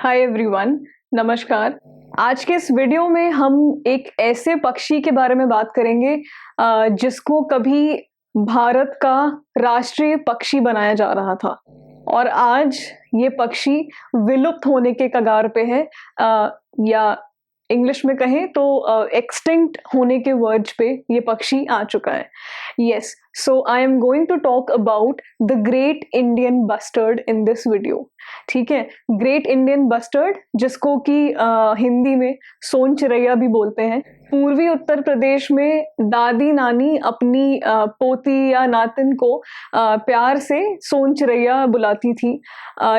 Hi everyone, नमस्कार। आज के इस वीडियो में हम एक ऐसे पक्षी के बारे में बात करेंगे जिसको कभी भारत का राष्ट्रीय पक्षी बनाया जा रहा था और आज ये पक्षी विलुप्त होने के कगार पे है, या इंग्लिश में कहें तो एक्सटिंक्ट होने के वर्ज पे ये पक्षी आ चुका है। Yes, so I am going to talk about the great Indian bustard in this video. ठीक है, ग्रेट इंडियन बस्टर्ड जिसको कि हिंदी में सोन चिरैया भी बोलते हैं। पूर्वी उत्तर प्रदेश में दादी नानी अपनी पोती या नातिन को प्यार से सोन चिरैया बुलाती थी,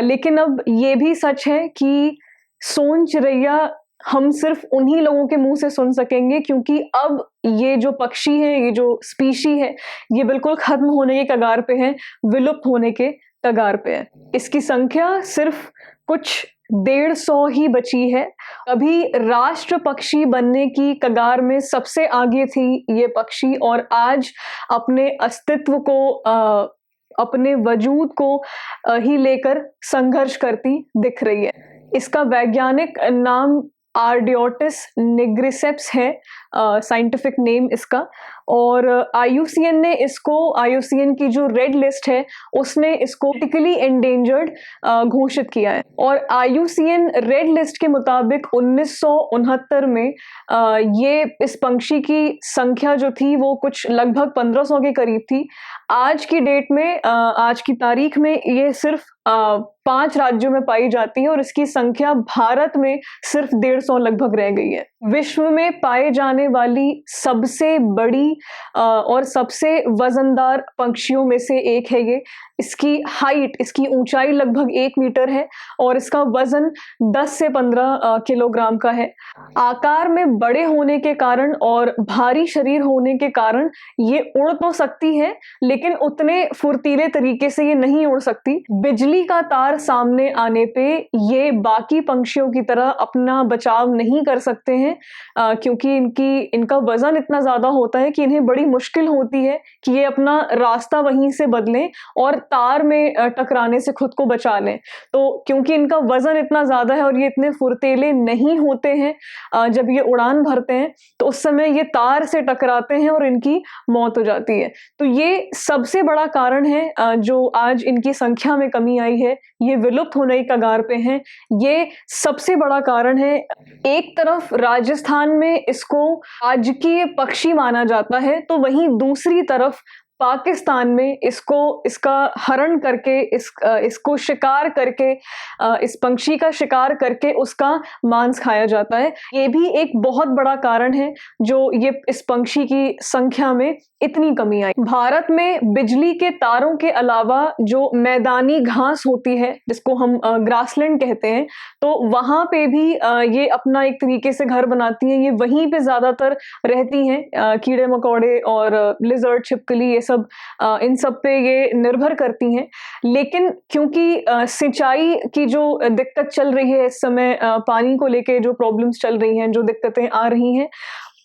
लेकिन अब ये भी सच है कि सोन चिरैया हम सिर्फ उन्हीं लोगों के मुंह से सुन सकेंगे, क्योंकि अब ये जो पक्षी है, ये जो स्पीशी है, ये बिल्कुल खत्म होने के कगार पे है, विलुप्त होने के कगार पे है। इसकी संख्या सिर्फ कुछ 150 ही बची है। अभी राष्ट्र पक्षी बनने की कगार में सबसे आगे थी ये पक्षी और आज अपने अस्तित्व को अपने वजूद को ही लेकर संघर्ष करती दिख रही है। इसका वैज्ञानिक नाम आर्डियोटिस निग्रिसेप्स है, साइंटिफिक नेम इसका, और आईयूसीएन की जो रेड लिस्ट है उसने इसको क्रिटिकली एंडेंजर्ड घोषित किया है। और आईयूसीएन रेड लिस्ट के मुताबिक 1969 में ये इस पंक्षी की संख्या जो थी वो कुछ लगभग 1500 के करीब थी। आज की डेट में, आज की तारीख में ये सिर्फ 5 राज्यों में पाई जाती है और इसकी संख्या भारत में सिर्फ 150 लगभग रह गई है। विश्व में पाए जाने वाली सबसे बड़ी और सबसे वजनदार पक्षियों में से एक है ये। इसकी हाइट, इसकी ऊंचाई लगभग 1 मीटर है और इसका वजन 10 से 15 किलोग्राम का है। आकार में बड़े होने के कारण और भारी शरीर होने के कारण ये उड़ तो सकती है, लेकिन उतने फुर्तीले तरीके से ये नहीं उड़ सकती। बिजली का तार सामने आने पे ये बाकी पंक्षियों की तरह अपना बचाव नहीं कर सकते हैं, क्योंकि इनका वजन इतना ज्यादा होता है कि इन्हें बड़ी मुश्किल होती है कि ये अपना रास्ता वहीं से बदलें और तार में टकराने से खुद को बचा लें। तो क्योंकि इनका वजन इतना ज्यादा है और ये इतने फुर्तीले नहीं होते हैं, जब ये उड़ान भरते हैं तो उस समय ये तार से टकराते हैं और इनकी मौत हो जाती है। तो ये सबसे बड़ा कारण है जो आज इनकी संख्या में कमी आई है, ये विलुप्त होने की कगार पे हैं। ये सबसे बड़ा कारण है। एक तरफ राजस्थान में इसको राजकीय पक्षी माना जाता है, तो वहीं दूसरी तरफ पाकिस्तान में इसका हरण करके, इसको शिकार करके, इस पंक्षी का शिकार करके उसका मांस खाया जाता है। ये भी एक बहुत बड़ा कारण है जो ये इस पंक्षी की संख्या में इतनी कमी आई। भारत में बिजली के तारों के अलावा जो मैदानी घास होती है, जिसको हम ग्रासलैंड कहते हैं, तो वहां पे भी ये अपना एक तरीके से घर बनाती हैं। ये वहीं पे ज्यादातर रहती हैं। कीड़े मकोड़े और लिजर्ड, छिपकली, ये सब इन सब पे ये निर्भर करती हैं। लेकिन क्योंकि सिंचाई की जो दिक्कत चल रही है इस समय, पानी को लेके जो प्रॉब्लम्स चल रही हैं, जो दिक्कतें आ रही हैं,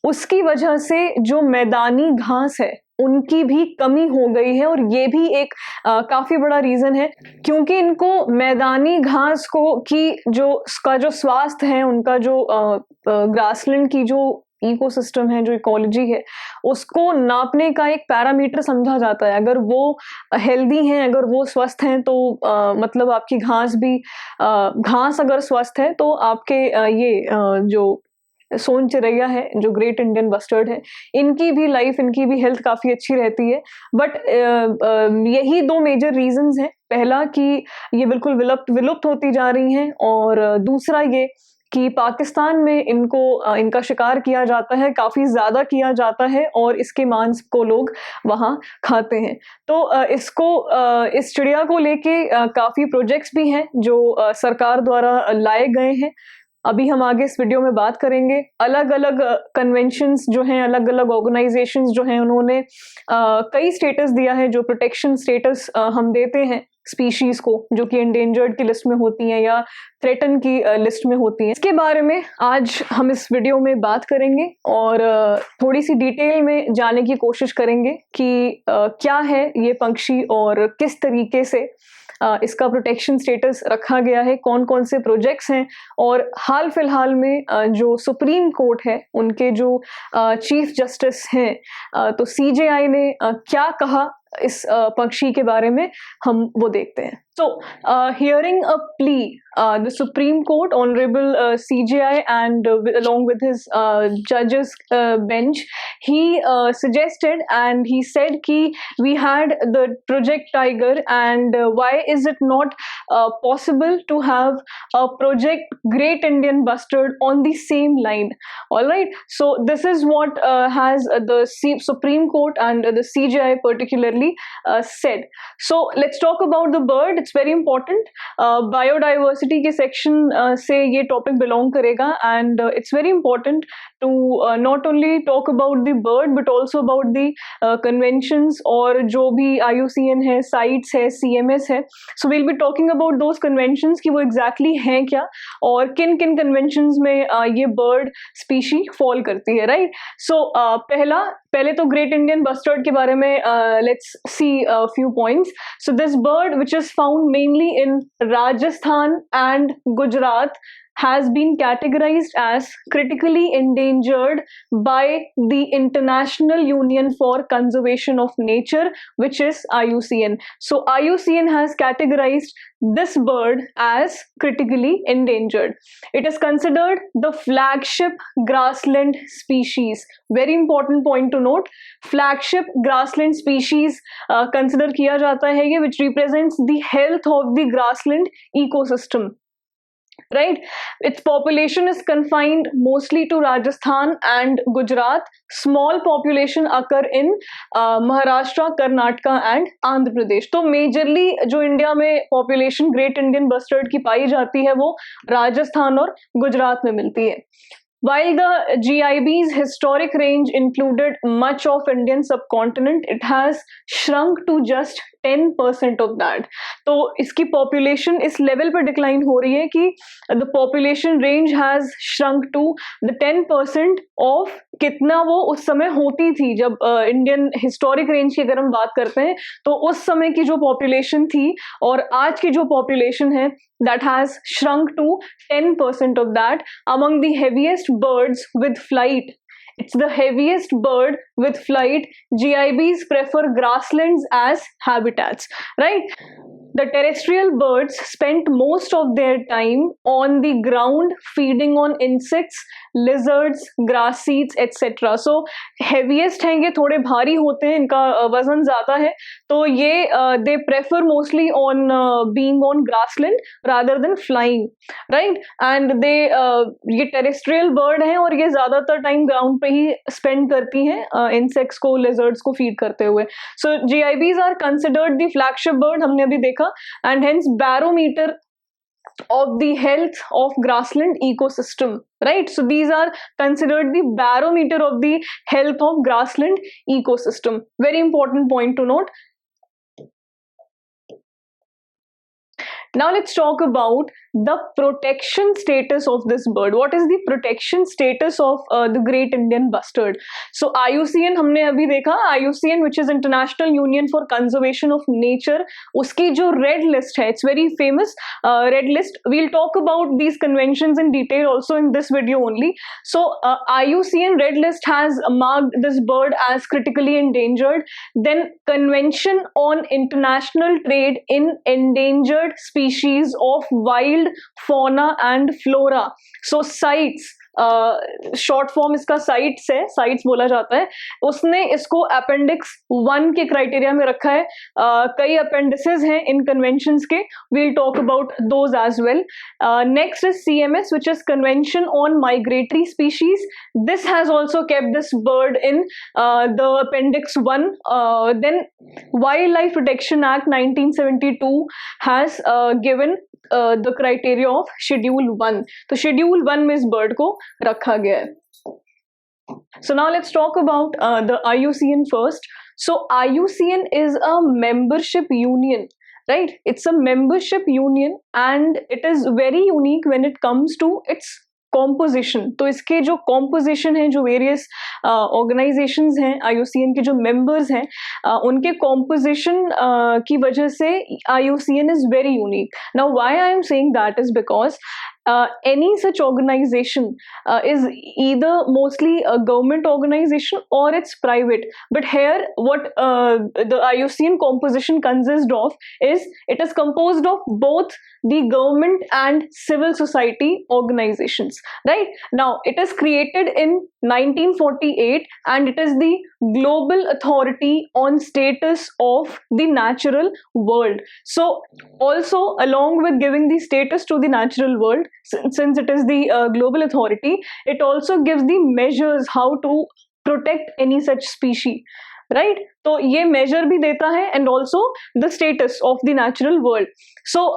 उसकी वजह से जो मैदानी घास है उनकी भी कमी हो गई है। और ये भी एक काफी बड़ा रीजन है, क्योंकि इनको मैदानी घास का जो स्वास्थ्य है, उनका जो ग्रासलैंड की जो इकोसिस्टम है, जो इकोलॉजी है, उसको नापने का एक पैरामीटर समझा जाता है। अगर वो हेल्दी हैं, अगर वो स्वस्थ हैं, तो मतलब आपकी घास अगर स्वस्थ है तो आपके जो सोन चिरैया है, जो ग्रेट इंडियन बस्टर्ड है, इनकी भी लाइफ, इनकी भी हेल्थ काफी अच्छी रहती है। बट यही 2 मेजर रीजंस हैं। पहला कि ये बिल्कुल विलुप्त होती जा रही हैं, और दूसरा ये कि पाकिस्तान में इनका शिकार किया जाता है, काफी ज्यादा किया जाता है, और इसके मांस को लोग वहां खाते हैं। तो इस चिड़िया को लेके काफी प्रोजेक्ट्स भी हैं जो सरकार द्वारा लाए गए हैं। अभी हम आगे इस वीडियो में बात करेंगे। अलग अलग कन्वेंशंस जो हैं, अलग अलग ऑर्गेनाइजेशंस जो हैं, उन्होंने कई स्टेटस दिया है, जो प्रोटेक्शन स्टेटस हम देते हैं स्पीशीज को जो कि एंडेंजर्ड की लिस्ट में होती हैं या थ्रेटन की लिस्ट में होती हैं। इसके बारे में आज हम इस वीडियो में बात करेंगे और थोड़ी सी डिटेल में जाने की कोशिश करेंगे कि क्या है ये पंक्षी और किस तरीके से इसका प्रोटेक्शन स्टेटस रखा गया है, कौन कौन से प्रोजेक्ट्स हैं और हाल फिलहाल में जो सुप्रीम कोर्ट है उनके जो चीफ जस्टिस हैं तो सीजेआई ने क्या कहा इस पक्षी के बारे में हम वो देखते हैं। So, hearing a plea, the Supreme Court, Honorable CJI, and along with his judges bench, he suggested and he said कि we had the Project Tiger and why is it not possible to have a Project Great Indian Bustard on the same line? All right. So this is what has the Supreme Court and the CJI particularly said. So let's talk about the bird. It's very important. Biodiversity के section से ये topic belong करेगा and it's very important to not only talk about the bird but also about the conventions और जो भी IUCN है, CITES है, CMS है. So we'll be talking about those conventions कि वो exactly हैं क्या और किन किन conventions में ये bird species fall करती है, right? So पहले तो Great Indian Bustard के बारे में let's see a few points. So this bird which is found mainly in Rajasthan and Gujarat has been categorized as critically endangered by the International Union for Conservation of Nature, which is IUCN. So IUCN has categorized this bird as critically endangered. It is considered the flagship grassland species. Very important point to note. Flagship grassland species consider किया जाता है ये which represents the health of the grassland ecosystem. Right, its population is confined mostly to Rajasthan and Gujarat. Small population occur in Maharashtra, Karnataka and Andhra Pradesh. तो majorly जो India में population Great Indian Bustard की पाई जाती है वो राजस्थान और गुजरात में मिलती है. While the GIB's historic range included much of Indian subcontinent, it has shrunk to just 10% of that. तो इसकी population इस level पर decline हो रही है कि the population range has shrunk to the 10% of कितना वो उस समय होती थी जब Indian historic range की अगर हम बात करते हैं तो उस समय की जो population थी और आज की जो population है that has shrunk to 10% of that. Among the heaviest birds with flight, it's the heaviest bird with flight. GIBs prefer grasslands as habitats, right? The terrestrial birds spent most of their time on the ground feeding on insects, lizards, grass seeds, etc. So heaviest हैं ये थोड़े भारी होते हैं, इनका वजन ज़्यादा है, तो ये they prefer mostly on being on grassland rather than flying, right? And they ये terrestrial bird हैं और ये ज़्यादातर time ground पे ही spend करती हैं insects को, lizards को feed करते हुए. So GIBs are considered the flagship bird, हमने अभी देखा, and hence barometer of the health of grassland ecosystem, right? So these are considered the barometer of the health of grassland ecosystem. Very important point to note. Now let's talk about the protection status of this bird. What is the protection status of the Great Indian Bustard? So IUCN हमने अभी देखा, IUCN which is International Union for Conservation of Nature, उसकी जो red list है, it's very famous red list. We'll talk about these conventions in detail also in this video only. So IUCN red list has marked this bird as critically endangered. Then Convention on International Trade in Endangered Species of Wild Fauna and Flora. So CITES, short form इसका sites है, sites बोला जाता है, उसने इसको appendix 1 के criteria में रखा है. कई अपेंडिसेस हैं इन कन्वेंशंस के, we'll talk about those as well. Next is CMS which is Convention on Migratory Species. This has also kept this bird in the appendix 1. Then Wildlife Protection Act 1972 has given the criteria of Schedule 1. तो Schedule 1 में इस bird को रखा गया है. So now let's talk about the IUCN first. So IUCN is a membership union right? It's a membership union and it is very unique when it comes to its composition. तो इसके जो composition है, जो various organisations हैं IUCN के जो members हैं, उनके कॉम्पोजिशन की वजह से IUCN is very unique. Now why I am saying that is because any such organization is either mostly a government organization or it's private. But here what the IUCN composition consists of is it is composed of both the government and civil society organizations. Right now it is created in 1948 and it is the Global Authority on Status of the Natural World. So also along with giving the status to the natural world, since it is the global authority, it also gives the measures how to protect any such species, right? तो ये measure भी देता है and also the status of the natural world. So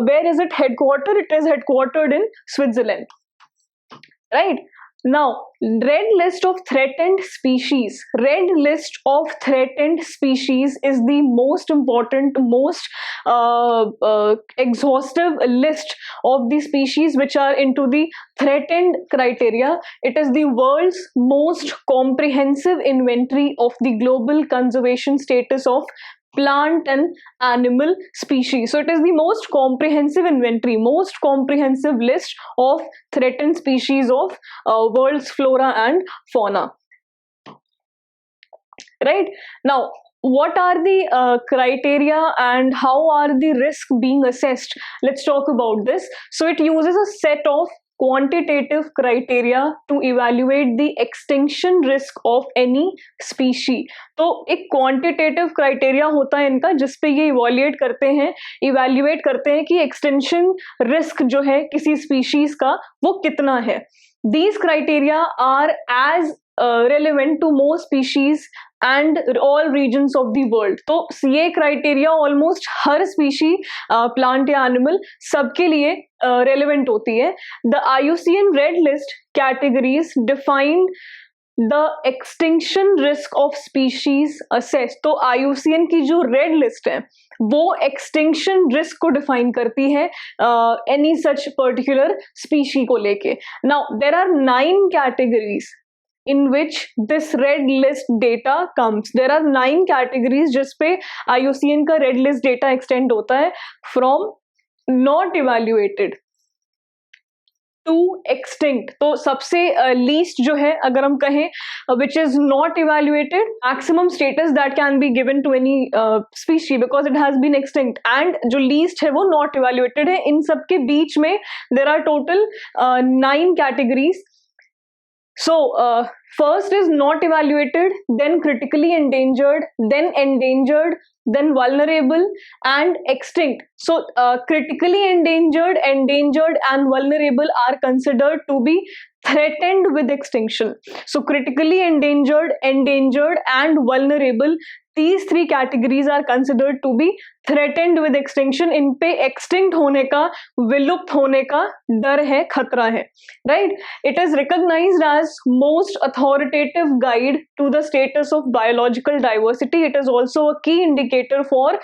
where is it headquartered? It is headquartered in Switzerland, right? Now, red list of threatened species. Red list of threatened species is the most important, most exhaustive list of the species which are into the threatened criteria. It is the world's most comprehensive inventory of the global conservation status of plant and animal species. So it is the most comprehensive inventory, most comprehensive list of threatened species of world's flora and fauna. Right now, what are the criteria and how are the risks being assessed? Let's talk about this. So it uses a set of quantitative criteria to evaluate the extinction risk of any species. तो एक quantitative criteria होता है इनका जिसपे ये evaluate करते हैं कि extinction risk जो है किसी species का वो कितना है. These criteria are as relevant to most species and all regions of the world. तो ये criteria almost हर species, plant या animal सबके लिए relevant होती है. The IUCN Red List categories define the extinction risk of species assessed. तो IUCN की जो red list है वो extinction risk को define करती है any such particular species को लेके. Now there are 9 categories in which this red list data comes. There are 9 categories जिस पे IUCN का red list data extend होता है from not evaluated to extinct. तो सबसे least जो है अगर हम कहें which is not evaluated, maximum status that can be given to any species because it has been extinct, and जो least है वो not evaluated है. इन सब के बीच में there are total 9 categories. So first is not evaluated, then critically endangered, then endangered, then vulnerable and extinct. So critically endangered, and vulnerable are considered to be threatened with extinction. So critically endangered and vulnerable, these 3 categories are considered to be threatened with extinction. इन पे extinct होने का, विलुप्त होने का डर है, खतरा है, right? It is recognized as most authoritative guide to the status of biological diversity. It is also a key indicator for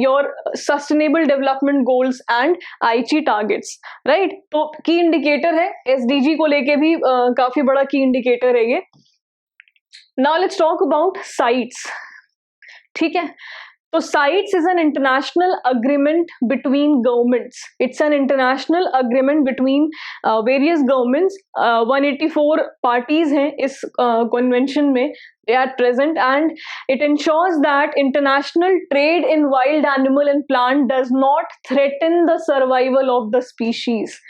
your sustainable development goals and Aichi targets, right? तो key indicator है, SDG को लेके भी काफी बड़ा key indicator है ये. Now let's talk about CITES. ठीक है, तो CITES is an international agreement between governments. It's an international agreement between various governments. 184 parties हैं इस convention में, they are present, and it ensures that international trade in wild animal and plant does not threaten the survival of the species.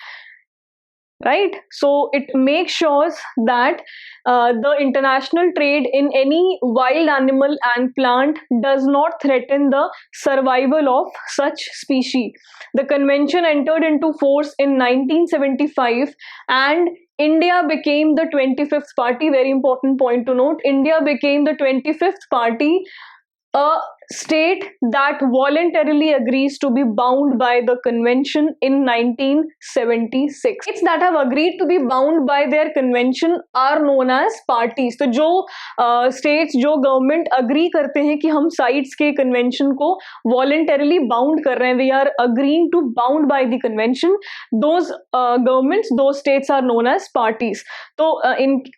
Right, so it makes sure that the international trade in any wild animal and plant does not threaten the survival of such species. The convention entered into force in 1975 and India became the 25th party. Very important point to note, India became the 25th party, a state that voluntarily agrees to be bound by the convention in 1976. States that have agreed to be bound by their convention are known as parties. तो जो states जो government agree करते हैं कि हम sites के convention को voluntarily bound कर रहे हैं, we are agreeing to bound by the convention, those governments, those states are known as parties. तो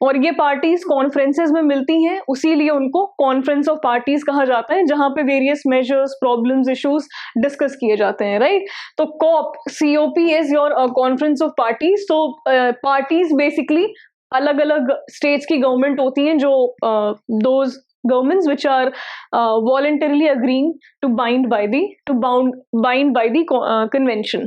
और ये parties conferences में मिलती हैं, उसीलिए उनको conference of parties कहा जाता है, जहां पे various measures, problems, issues discuss किए जाते हैं, राइट. तो COP is your conference of parties. तो पार्टीज बेसिकली अलग अलग स्टेट्स की गवर्नमेंट होती हैं जो those governments which are voluntarily agreeing to bind by the convention.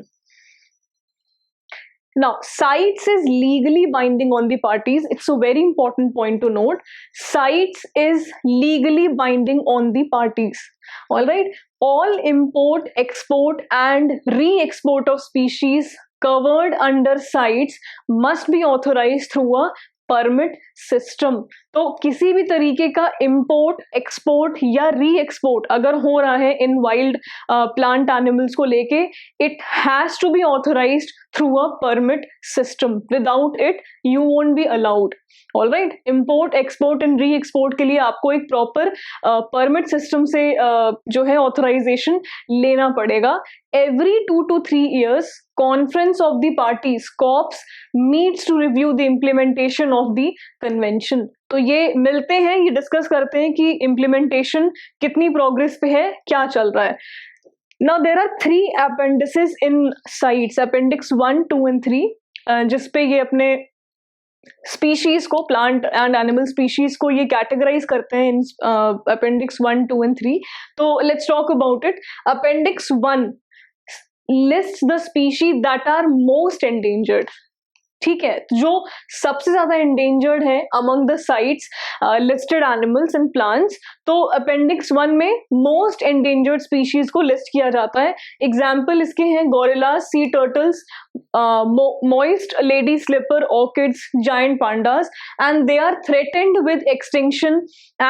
Now, CITES is legally binding on the parties. It's a very important point to note. CITES is legally binding on the parties. All right. All import, export, and re-export of species covered under CITES must be authorized through a permit system. तो किसी भी तरीके का import, export या री export अगर हो रहा है इन वाइल्ड प्लांट एनिमल्स को लेके, it has to be authorised through a permit system. Without it you won't be allowed. All right. Import, export and re export के लिए आपको एक प्रॉपर परमिट सिस्टम से जो है ऑथोराइजेशन लेना पड़ेगा. Every 2 to 3 years, Conference of the Parties (COPs) meets to review the implementation of the convention. तो ये मिलते हैं, ये डिस्कस करते हैं कि इम्प्लीमेंटेशन कितनी प्रोग्रेस पे है, क्या चल रहा है. Now there are 3 appendices in CITES, Appendix 1, 2 and 3, जिसपे ये अपने स्पीशीज को, प्लांट एंड एनिमल स्पीशीज को ये कैटेगराइज करते हैं इन अपेंडिक्स 1, 2 and 3. तो let's talk about it. Appendix 1 lists the species that are most endangered. ठीक है. जो सबसे ज्यादा endangered है among the CITES listed animals and plants, तो अपेंडिक्स 1 में most endangered species को लिस्ट किया जाता है. एग्जाम्पल इसके हैं gorillas, C turtles, moist lady slipper orchids, giant pandas, and they are threatened with extinction,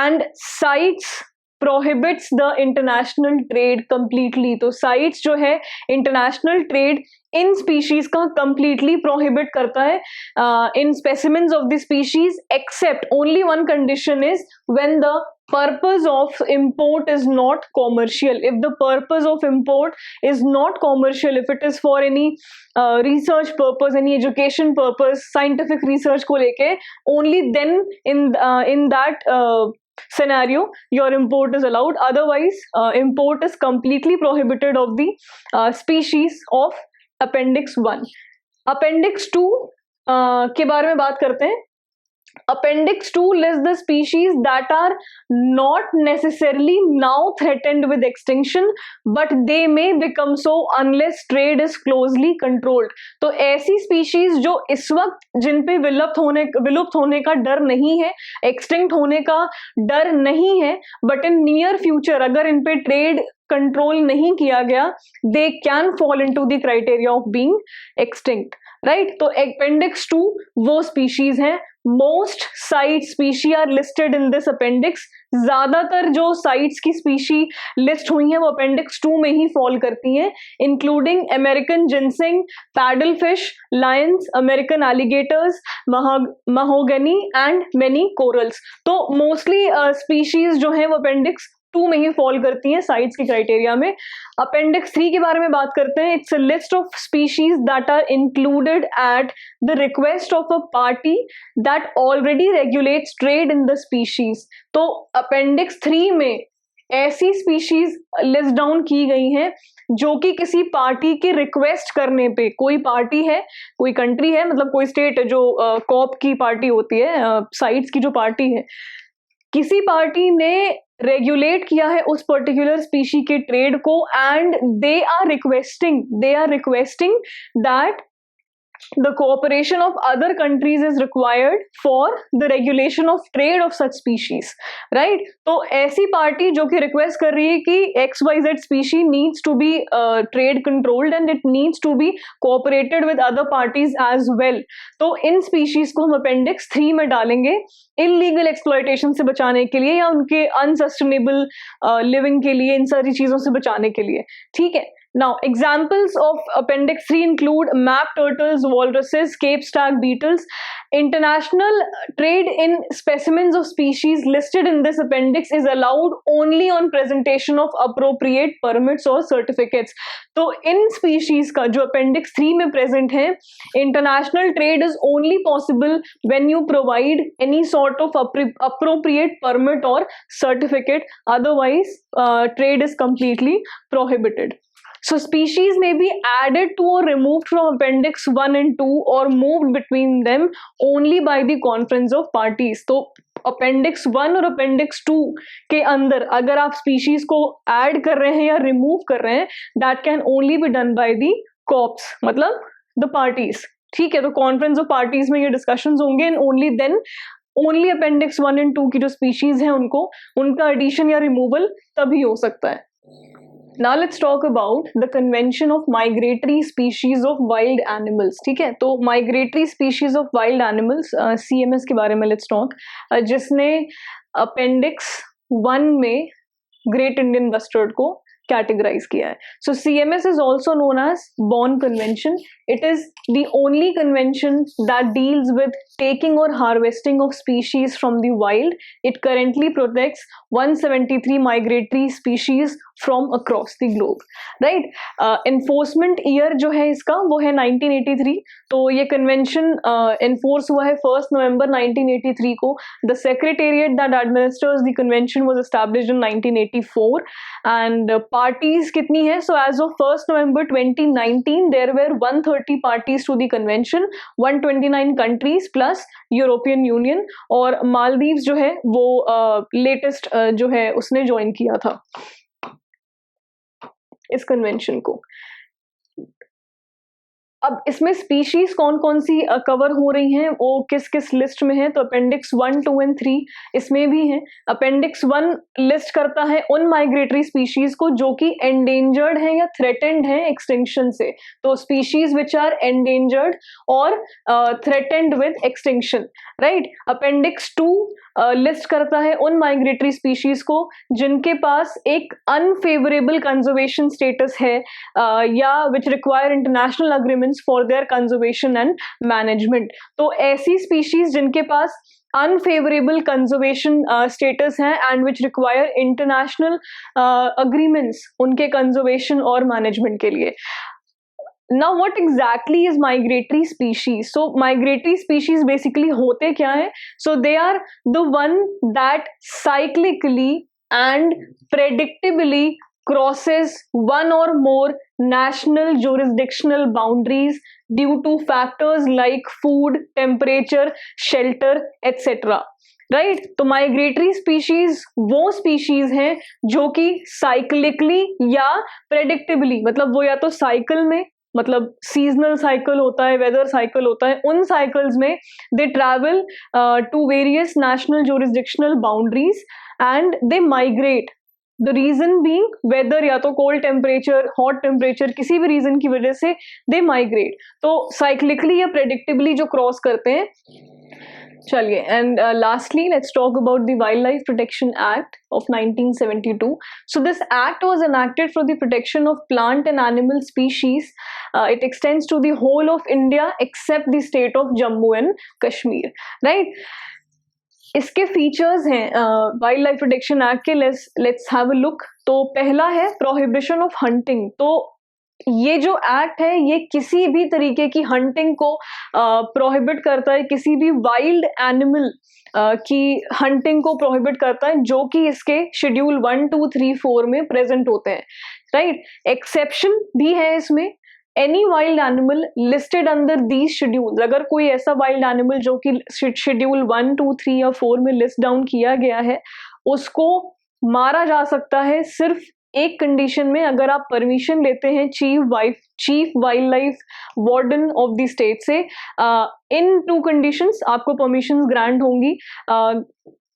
and CITES prohibits the international trade completely. तो CITES जो है इंटरनेशनल ट्रेड इन स्पीशीज का कंप्लीटली प्रोहिबिट करता है in specimens of the species, except only one condition is when the purpose of import is not commercial. If the purpose of import is not commercial, if it is for any research purpose, any education purpose, scientific research को लेके, only then in that scenario your import is allowed. Otherwise import is completely prohibited of the species of Appendix 1. Appendix 2 के बारे में बात करते हैं. Appendix 2 lists the species that are not necessarily now threatened with extinction, but they may become so unless trade is closely controlled. तो ऐसी species जो इस वक्त जिन पे विलुप्त होने का डर नहीं है, extinct होने का डर नहीं है, but in near future अगर इन पे trade कंट्रोल नहीं किया गया, they can fall into the criteria of being extinct. Right. तो अपेंडिक्स 2 वो स्पीशीज हैं. Most CITES species are listed in this appendix. ज्यादातर जो साइट्स की स्पीशी लिस्ट हुई हैं वो अपेंडिक्स 2 में ही फॉल करती हैं, including American ginseng, pedal fish, Lions, American alligators, mahogany and many corals. तो मोस्टली स्पीशीज जो है वो अपेंडिक्स 2 में ही फॉल करती हैं साइट्स की क्राइटेरिया में. अपेंडिक्स 3 के बारे में बात करते हैं. It's a list of species that are included at the request of a party that already regulates trade in the species. तो अपेंडिक्स 3 में ऐसी स्पीशीज लिस्ट डाउन की गई हैं जो कि किसी पार्टी के रिक्वेस्ट करने पे, कोई पार्टी है, कोई कंट्री है, मतलब कोई स्टेट है जो कॉप की पार्टी होती है, साइट्स की जो पार्टी है, किसी पार्टी ने रेगुलेट किया है उस पर्टिकुलर स्पीशी के ट्रेड को, and they are requesting that the cooperation of other countries is required for the regulation of trade of such species, right? तो ऐसी पार्टी जो कि रिक्वेस्ट कर रही है कि XYZ species needs to be trade controlled and it needs to be cooperated with other parties as well, तो इन species को हम अपेंडिक्स 3 में डालेंगे इलीगल एक्सप्लॉयटेशन से बचाने के लिए या उनके अनसस्टेनेबल लिविंग के लिए, इन सारी चीजों से बचाने के लिए, ठीक है। Now, examples of Appendix 3 include map turtles, walruses, Cape stag beetles. International trade in specimens of species listed in this appendix is allowed only on presentation of appropriate permits or certificates. तो इन species का जो Appendix 3 में present है, international trade is only possible when you provide any sort of appropriate permit or certificate. Otherwise, trade is completely prohibited. So species may be added to or removed from Appendix 1 and 2 or moved between them only by the conference of parties. तो Appendix 1 और Appendix 2 के अंदर अगर आप species को add कर रहे हैं या remove कर रहे हैं, that can only be done by the COPs, मतलब the parties, ठीक है। तो conference of parties में ये discussions होंगे and only then only Appendix 1 and 2 की जो species हैं उनका addition या removal तभी हो सकता है। Now let's talk about the Convention of Migratory Species of Wild Animals, ठीक है। तो Migratory Species of Wild Animals CMS के बारे में let's talk, जिसने Appendix 1 में Great Indian Bustard को categorize किया है। So CMS is also known as Bonn Convention. It is the only convention that deals with taking or harvesting of species from the wild. It currently protects 173 migratory species from across the globe, right? Enforcement year जो है इसका वो है 1983। तो ये convention enforce हुआ है 1 November 1983 को। The secretariat that administers the convention was established in 1984 and parties कितनी है? So as of 1 November 2019 there were 130 parties to the convention, 129 countries plus European union, और मालदीव्स जो है वो लेटेस्ट जो है उसने ज्वाइन किया था इस कन्वेंशन को। अब इसमें स्पीशीज कौन कौन सी कवर हो रही हैं, वो किस किस लिस्ट में है? तो अपेंडिक्स 1, 2 and 3 इसमें भी है। अपेंडिक्स 1 लिस्ट करता है उन माइग्रेटरी स्पीशीज को जो कि एंडेंजर्ड है या थ्रेटेंड है एक्सटिंक्शन से, तो स्पीशीज विच आर एंडेंजर्ड और threatened with extinction, right. Appendix 2 list करता है उन माइग्रेटरी स्पीशीज को जिनके पास एक अनफेवरेबल कंजर्वेशन स्टेटस है या which require international agreements for their conservation and management. तो ऐसी स्पीशीज जिनके पास अनफेवरेबल कंजर्वेशन स्टेटस है and which require international agreements उनके कंजर्वेशन और मैनेजमेंट के लिए। Now what exactly is migratory species? So migratory species basically होते क्या है? So they are the one that cyclically and predictably crosses one or more national jurisdictional boundaries due to factors like food, temperature, shelter, etc. Right तो migratory species वो species हैं जो कि cyclically या predictably, मतलब वो या तो साइकिल में, मतलब सीजनल साइकिल होता है, वेदर साइकिल होता है, उन साइकिल्स में they travel to various national jurisdictional boundaries and they migrate. The reason being weather, या तो कोल्ड टेम्परेचर, हॉट टेम्परेचर, किसी भी रीजन की वजह से दे माइग्रेट। तो साइक्लिकली या प्रेडिक्टेबली जो क्रॉस करते हैं। चलिए, and lastly let's talk about the wild life protection act of 1972. So this act was enacted for the protection of plant and animal species. It extends to the whole of India except the state of Jammu and Kashmir, right? इसके features हैं wild life protection act के। Let's have a look. तो पहला है prohibition of hunting. तो ये जो act है ये किसी भी तरीके की हंटिंग को प्रोहिबिट करता है, किसी भी वाइल्ड एनिमल की हंटिंग को प्रोहिबिट करता है जो कि इसके शेड्यूल 1, 2, 3, 4 में प्रेजेंट होते हैं, राइट। एक्सेप्शन भी है इसमें। Any wild animal listed under these schedules, अगर कोई ऐसा वाइल्ड एनिमल जो कि शेड्यूल 1, 2, 3 या 4 में लिस्ट डाउन किया गया है, उसको मारा जा सकता है सिर्फ एक कंडीशन में अगर आप परमिशन लेते हैं chief wild life warden of the state से, इन 2 कंडीशंस आपको परमिशंस ग्रांट होंगी।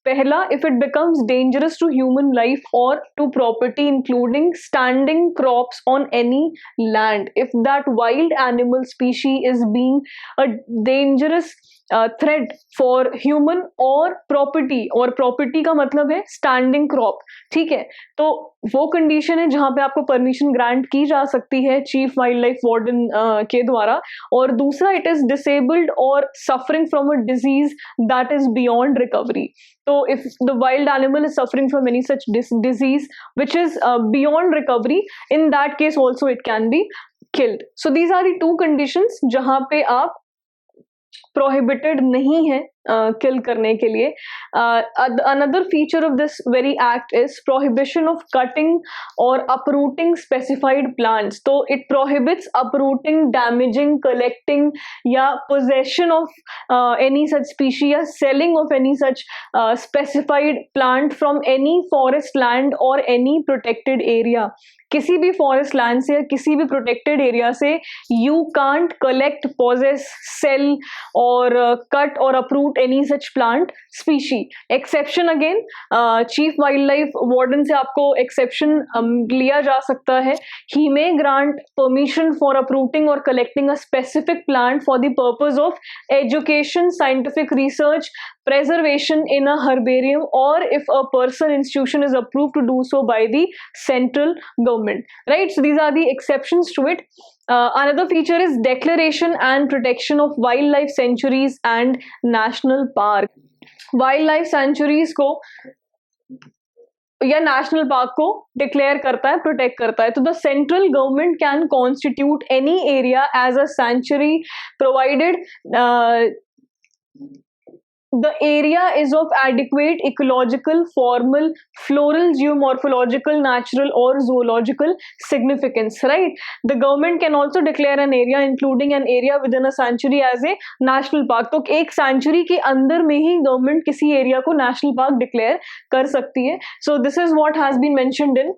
पहला, if it becomes dangerous to human life और to property including standing crops on any land, if that wild animal species is being a dangerous threat for human और property का मतलब है standing crop, ठीक है। तो वो कंडीशन है जहां पे आपको परमिशन ग्रांट की जा सकती है चीफ वाइल्ड लाइफ वार्डन के द्वारा। और दूसरा, इट इज डिसेबल्ड और suffering from a disease that is beyond recovery. तो if the wild animal is suffering from any such disease which is beyond recovery, in that case also it can be killed. So these are the 2 conditions जहां पे आप prohibited नहीं है किल करने के लिए। Another feature of this very act is prohibition of cutting or uprooting specified plants. तो it prohibits uprooting, damaging, collecting या possession of any such species या selling of any such specified plant from any forest land or any protected area. किसी भी forest land से या किसी भी protected area से you can't collect, possess, sell और कट और uproot any such plant species. Exception again, chief wild life warden से आपको एक्सेप्शन लिया जा सकता है। He may grant permission for uprooting और collecting a specific plant for the purpose of education, scientific research, preservation in a herbarium, or if a person institution is approved to do so by the central government, right? So these are the exceptions to it. Another feature is declaration and protection of wildlife sanctuaries and national park. Wildlife sanctuaries को या national park को declare करता है, protect करता है। तो the central government can constitute any area as a sanctuary provided the area is of adequate ecological, formal, floral, geomorphological, natural or zoological significance, right? The government can also declare an area including an area within a sanctuary as a national park. तो एक sanctuary के अंदर में ही government किसी area को national park declare कर सकती है। So this is what has been mentioned in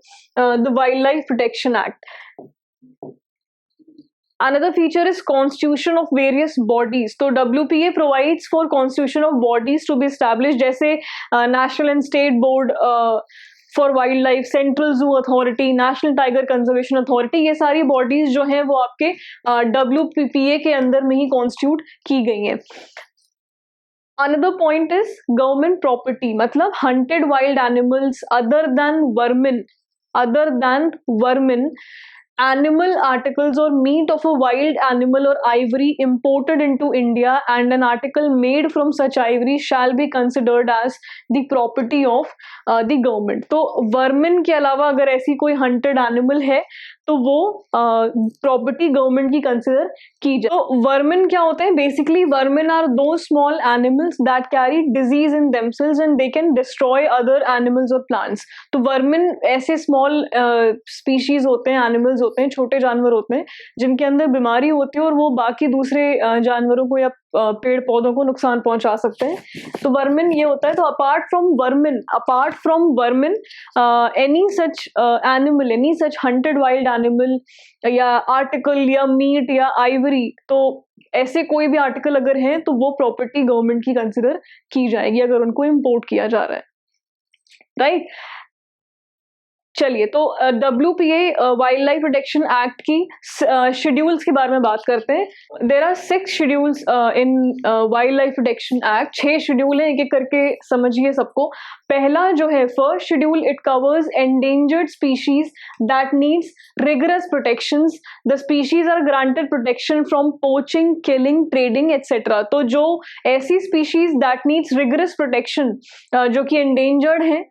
the Wildlife Protection Act. Another feature is constitution of various bodies. तो WPA provides for constitution of bodies to be established, जैसे National and State Board for Wildlife, Central Zoo Authority, National Tiger Conservation Authority, ये सारी bodies जो हैं वो आपके WPA के अंदर में ही constitute की गई हैं। Another point is government property, मतलब hunted wild animals other than vermin, animal articles or meat of a wild animal or ivory imported into India and an article made from such ivory shall be considered as the property of the government. तो vermin के अलावा अगर ऐसी कोई hunted animal है तो वो property government की कंसिडर की जाए। तो वर्मिन क्या होते हैं? बेसिकली वर्मिन आर दो small animals that carry disease in themselves and they can destroy other animals और प्लांट्स। तो वर्मिन ऐसे स्मॉल स्पीशीज होते हैं, एनिमल्स होते हैं, छोटे जानवर होते हैं जिनके अंदर बीमारी होती है और वो बाकी दूसरे जानवरों को या पेड़ पौधों को नुकसान पहुंचा सकते हैं। तो वर्मिन ये होता है। तो apart from vermin any such animal, any such hunted wild animal या आर्टिकल या मीट या आइवरी, तो ऐसे कोई भी आर्टिकल अगर है तो वो प्रॉपर्टी गवर्नमेंट की कंसिडर की जाएगी अगर उनको इंपोर्ट किया जा रहा है, राइट। चलिए, तो WPA wild life protection act की शेड्यूल्स के बारे में बात करते हैं। There are 6 schedules in wild life protection act. 6 schedule हैं, एक एक करके समझिए सबको। पहला जो है first schedule, it covers endangered species that needs rigorous protections. The species are granted protection from poaching, killing, trading etcetera. तो जो ऐसी species that needs rigorous protection जो कि एंडेंजर्ड हैं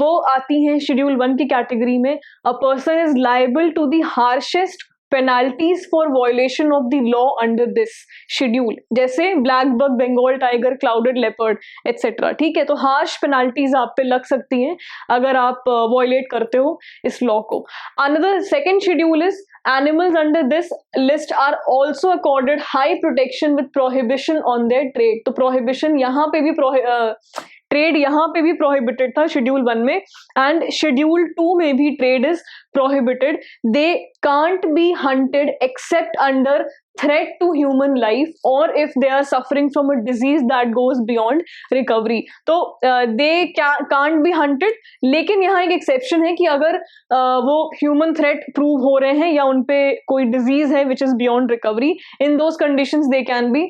वो आती हैं शेड्यूल 1 की कैटेगरी में। A person is liable to the harshest penalties for violation of the law under this schedule, जैसे blackbuck, Bengal tiger, clouded leopard etcetera. ठीक है, तो हार्श पेनाल्टीज आप पे लग सकती हैं अगर आप वायलेट करते हो इस लॉ को। Another second schedule is animals under this list are also accorded high protection with prohibition on their trade। तो prohibition यहाँ पे भी ट्रेड यहाँ पे भी प्रोहिबिटेड था शेड्यूल 1 में, एंड शेड्यूल 2 में भी trade is prohibited. They can't be hunted except under threat to human life or if they are suffering from a disease that goes beyond recovery. तो they can't be hunted. लेकिन यहाँ एक exception है कि अगर वो ह्यूमन थ्रेट प्रूव हो रहे हैं या उनपे कोई डिजीज है which is beyond recovery, in those conditions they can be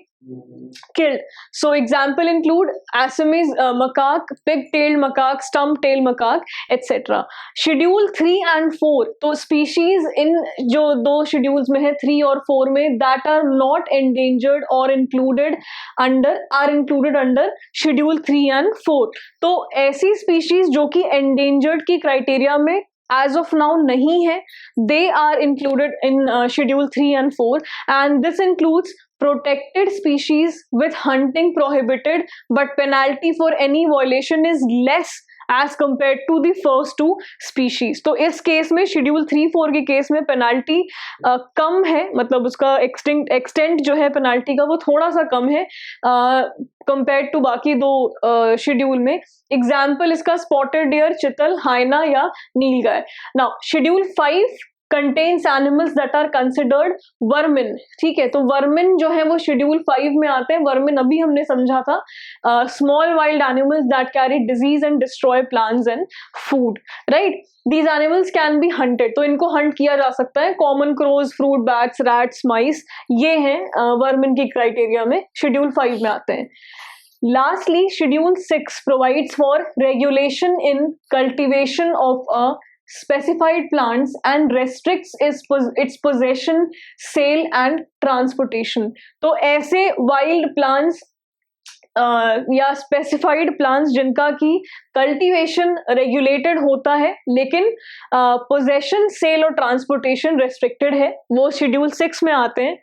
killed. So example include Assamese macaque, pig-tailed macaque, stump-tailed macaque, etc. Schedule 3 and 4, तो species in जो दो schedules में है 3 और 4 में, that are not endangered or included under schedule 3 and 4. तो ऐसी species जो कि endangered की criteria में as of now nahi hai, they are included in schedule 3 and 4, and this includes protected species with hunting prohibited, but penalty for any violation is less as compared to the first two species. तो इस case में schedule 3-4 के case में penalty कम है, मतलब उसका extent जो है पेनाल्टी का वो थोड़ा सा कम है कंपेयर टू बाकी दो शेड्यूल में. एग्जाम्पल इसका स्पॉटेड डियर, चितल, हाइना या nilgai. Now schedule 5 contains animals that are considered vermin. ठीक है, तो vermin जो है वो शेड्यूल 5 में आते हैं. vermin अभी हमने समझा था, small wild animals that carry disease and destroy plants and food, right? These animals can be hunted. तो इनको hunt किया जा सकता है. common crows, fruit bats, rats, mice, ये हैं vermin की क्राइटेरिया में, शेड्यूल 5 में आते हैं. Lastly, schedule 6 provides for regulation in cultivation of a specified plants and restricts its possession, sale and transportation. तो ऐसे wild plants या specified plants जिनका की cultivation regulated होता है लेकिन possession, sale और transportation restricted है, वो schedule 6 में आते हैं.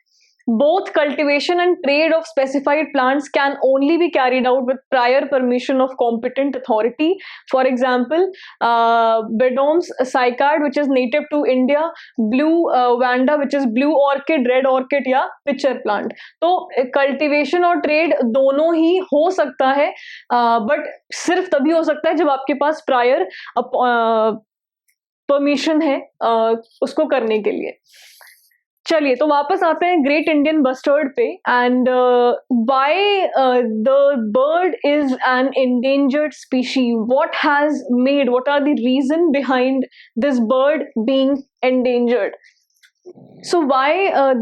Both cultivation and trade of specified plants can only be carried out with prior permission of competent authority. For example, Bedome's cycad, which is native to India, blue vanda, which is blue orchid, red orchid या pitcher plant. तो cultivation और trade दोनों ही हो सकता है, but सिर्फ तभी हो सकता है जब आपके पास prior permission है उसको करने के लिए. चलिए तो वापस आते हैं ग्रेट इंडियन बस्टर्ड पे. And why the bird is an endangered species, what has made, what are the reason behind this bird being endangered? So why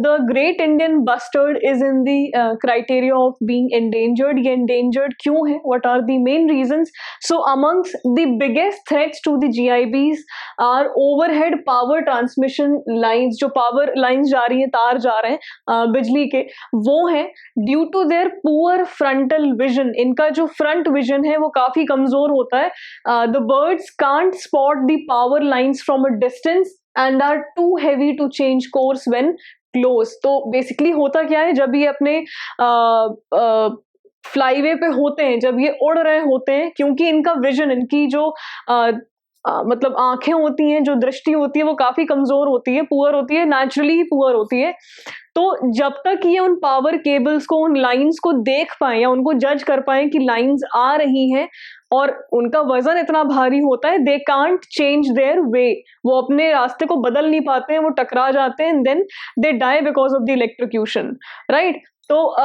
the great Indian bustard is in the criteria of being endangered? ये endangered क्यों है? What are the main reasons? So amongst the biggest threats to the GIBs are overhead power transmission lines. जो power lines जा रही हैं, तार जा रहे हैं बिजली के, वो हैं. Due to their poor frontal vision, इनका जो front vision है वो काफी कमजोर होता है. The birds can't spot the power lines from a distance and are too heavy to change course when close. तो बेसिकली होता क्या है, जब ये अपने फ्लाईवे पे होते हैं, जब ये उड़ रहे होते हैं, क्योंकि इनका विजन, इनकी जो मतलब आंखें होती हैं, जो दृष्टि होती है वो काफी कमजोर होती है, पुअर होती है, नेचुरली पुअर होती है. तो जब तक ये उन पावर केबल्स को, उन लाइंस को देख पाए या उनको जज कर पाए कि लाइंस आ रही हैं और उनका वजन इतना भारी होता है, they can't change their way, वो अपने रास्ते को बदल नहीं पाते हैं, वो टकरा जाते हैं, then they die because of the electrocution, right. तो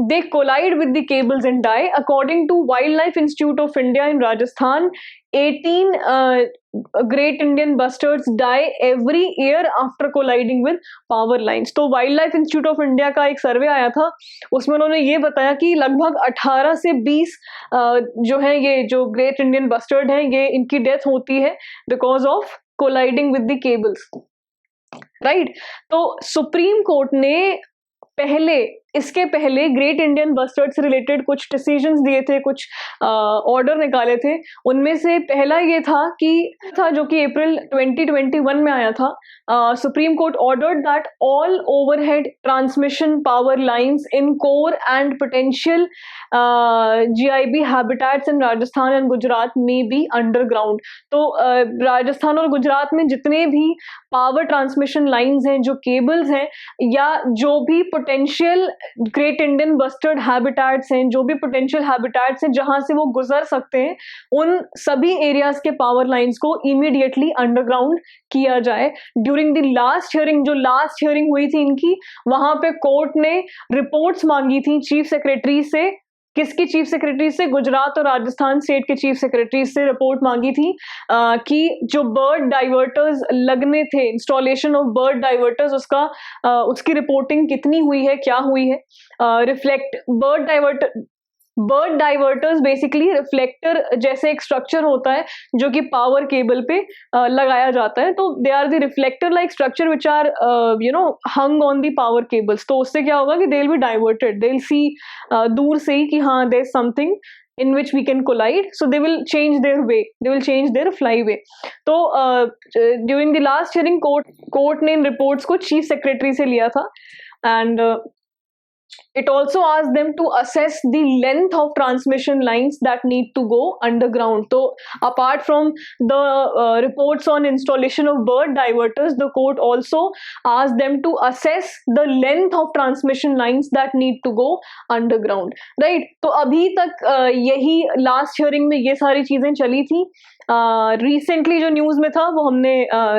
they collide with the cables and die. According to wildlife institute of India in Rajasthan, 18 great Indian bustards die every year after colliding with power lines. तो wild life institute of India का एक सर्वे आया था, उसमें उन्होंने ये बताया कि लगभग 18 से 20 जो है ये जो ग्रेट इंडियन बस्टर्ड हैं, ये इनकी डेथ होती है because of colliding with the cables, right. तो सुप्रीम कोर्ट ने इसके पहले ग्रेट इंडियन बस्टर्ड से रिलेटेड कुछ डिसीजंस दिए थे, कुछ ऑर्डर निकाले थे. उनमें से पहला ये था जो कि अप्रैल 2021 में आया था. Supreme court ordered that all overhead transmission power lines in core and potential GIB habitats in Rajasthan and Gujarat में बी अंडरग्राउंड. तो राजस्थान और गुजरात में जितने भी पावर ट्रांसमिशन लाइंस हैं, जो केबल्स हैं या जो भी potential great Indian bustard habitats हैं, जो भी पोटेंशियल हैबिटेट्स हैं जहां से वो गुजर सकते हैं, उन सभी एरियाज के पावर लाइंस को इमीडिएटली अंडरग्राउंड किया जाए। ड्यूरिंग द लास्ट हियरिंग, जो लास्ट हियरिंग हुई थी इनकी, वहां पे कोर्ट ने रिपोर्ट्स मांगी थी चीफ सेक्रेटरी से। किसकी चीफ सेक्रेटरी से? गुजरात और राजस्थान स्टेट के चीफ सेक्रेटरी से रिपोर्ट मांगी थी कि जो बर्ड डाइवर्टर्स लगने थे, इंस्टॉलेशन ऑफ बर्ड डाइवर्टर्स, उसकी रिपोर्टिंग कितनी हुई है, क्या हुई है। बर्ड डाइवर्टर्स बेसिकली रिफ्लेक्टर जैसे एक स्ट्रक्चर होता है जो कि पावर केबल पे लगाया जाता है। तो they are the reflector like structure which are hung on the power cables. तो उससे क्या होगा कि they will be diverted, they will see दूर से ही कि हाँ there is something in which we can collide, so they will change their way, they will change their flyway. तो during the last hearing court ने इन reports को chief secretary से लिया था, and it also asked them to assess the length of transmission lines that need to go underground. So apart from the reports on installation of bird diverters, the court also asked them to assess the length of transmission lines that need to go underground. Right? तो अभी तक यही last hearing में ये सारी चीजें चली थी। रिसेंटली जो न्यूज में था वो हमने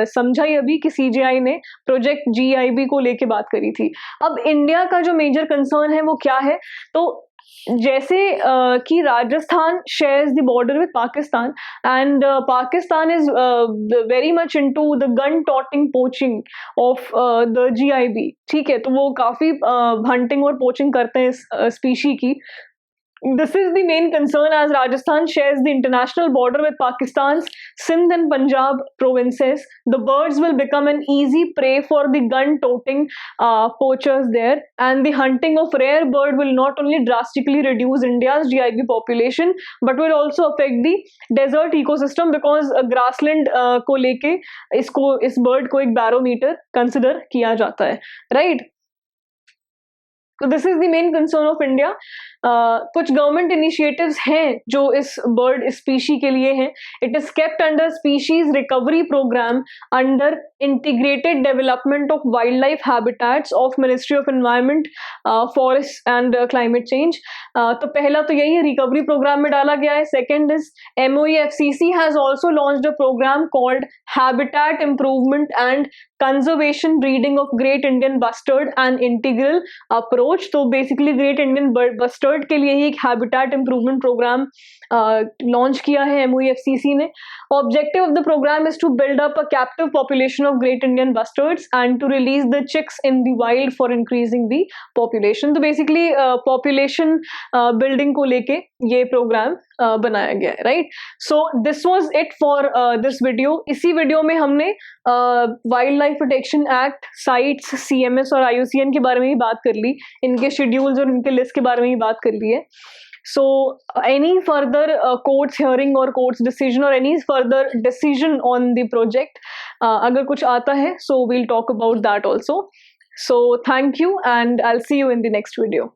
समझा ही अभी कि सीजीआई ने प्रोजेक्ट जीआईबी को लेके बात करी थी। अब इंडिया का जो मेजर कंसर्न है वो क्या है? तो जैसे कि Rajasthan shares the border with Pakistan, and Pakistan is very much into the gun toting poaching of the GIB. ठीक है, तो वो काफी हंटिंग और पोचिंग करते हैं इस स्पीशी की। This is the main concern as Rajasthan shares the international border with Pakistan's Sindh and Punjab provinces. The birds will become an easy prey for the gun-toting poachers there, and the hunting of rare bird will not only drastically reduce India's GIB population, but will also affect the desert ecosystem because grassland को लेके इस bird को एक barometer consider किया जाता है, right? तो this is the main concern of India. कुछ गवर्नमेंट इनिशिएटिव्स हैं जो इस बर्ड स्पीशी के लिए हैं। It is kept under species recovery programme under integrated development of wild life habitats of ministry of environment, forest and climate change. तो पहला तो यही है, रिकवरी प्रोग्राम में डाला गया है। Second is MoEFCC has also launched a programme called habitat improvement and conservation breeding of great Indian bustard and integral approach. तो बेसिकली ग्रेट इंडियन बस्टर्ड के लिए ही एक हैबिटेट इम्प्रूवमेंट प्रोग्राम लॉन्च किया है MoEFCC ने। Objective of the programme is to build up a captive population of great Indian bustards and to release the chicks in the wild for increasing the population. तो basically population building को लेके ये programme बनाया गया है, right? So this was it for this video. इसी video में हमने wild life protection act, CITES, CMS और IUCN के बारे में ही बात कर ली, इनके शेड्यूल्स और इनके लिस्ट के बारे में ही बात कर ली है। So any further court's hearing or court's decision or any further decision on the project, अगर कुछ आता है, so we'll talk about that also. So thank you and I'll see you in the next video.